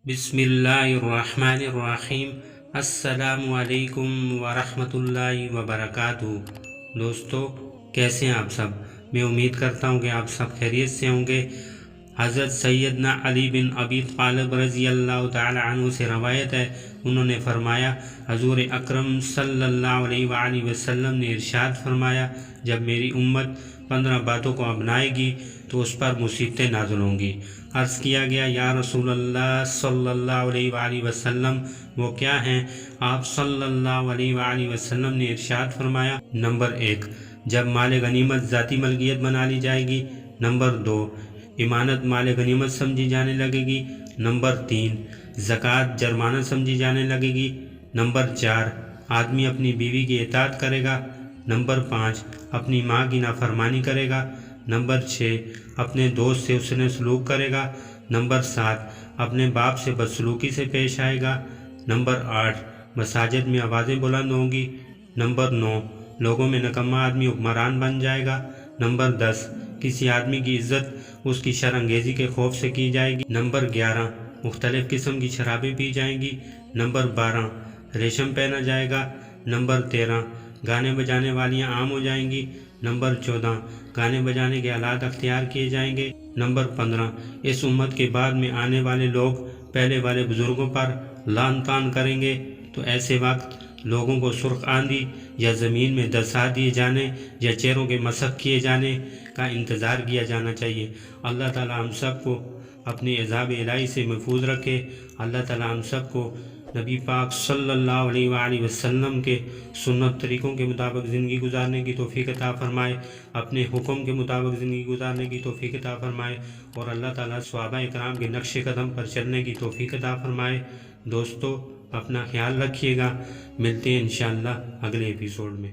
بسم اللہ الرحمن الرحیم۔ السلام علیکم ورحمۃ اللہ وبرکاتہ۔ دوستو، کیسے ہیں آپ سب؟ میں امید کرتا ہوں کہ آپ سب خیریت سے ہوں گے۔ حضرت سیدنا علی بن ابی طالب رضی اللہ تعالی عنہ سے روایت ہے، انہوں نے فرمایا، حضور اکرم صلی اللہ علیہ وآلہ وسلم نے ارشاد فرمایا، جب میری امت 15 باتوں کو اپنائے گی تو اس پر مصیبتیں نازل ہوں گی۔ عرض کیا گیا، یا رسول اللہ صلی اللہ علیہ وآلہ وسلم، وہ کیا ہیں؟ آپ صلی اللہ علیہ وآلہ وسلم نے ارشاد فرمایا، نمبر 1، جب مال غنیمت ذاتی ملکیت بنا لی جائے گی۔ نمبر 2، امانت مال غنیمت سمجھی جانے لگے گی۔ نمبر 3، زکوٰۃ جرمانہ سمجھی جانے لگے گی۔ نمبر 4، آدمی اپنی بیوی کی اطاعت کرے گا۔ نمبر 5، اپنی ماں کی نافرمانی کرے گا۔ نمبر 6، اپنے دوست سے حسن سلوک کرے گا۔ نمبر 7، اپنے باپ سے بدسلوکی سے پیش آئے گا۔ نمبر 8، مساجد میں آوازیں بلند ہوں گی۔ نمبر 9، لوگوں میں نکما آدمی حکمران بن جائے گا۔ نمبر 10، کسی آدمی کی عزت اس کی شرم انگیزی کے خوف سے کی جائے گی۔ نمبر 11، مختلف قسم کی شرابیں پی جائیں گی۔ نمبر 12، ریشم پہنا جائے گا۔ نمبر 13، گانے بجانے والیاں عام ہو جائیں گی۔ نمبر 14، گانے بجانے کے آلات اختیار کیے جائیں گے۔ نمبر 15، اس امت کے بعد میں آنے والے لوگ پہلے والے بزرگوں پر لعن طعن کریں گے، تو ایسے وقت لوگوں کو سرخ آندھی یا زمین میں دسا دیے جانے یا چہروں کے مسح کیے جانے کا انتظار کیا جانا چاہیے۔ اللہ تعالی ہم سب کو اپنے عذاب الہی سے محفوظ رکھے۔ اللہ تعالی ہم سب کو نبی پاک صلی اللہ علیہ وآلہ وسلم کے سنت طریقوں کے مطابق زندگی گزارنے کی توفیق عطا فرمائے، اپنے حکم کے مطابق زندگی گزارنے کی توفیق عطا فرمائے، اور اللہ تعالیٰ صحابہ اکرام کے نقش قدم پر چلنے کی توفیق عطا فرمائے۔ دوستو، اپنا خیال رکھیے گا، ملتے ہیں انشاءاللہ اگلے ایپیسوڈ میں۔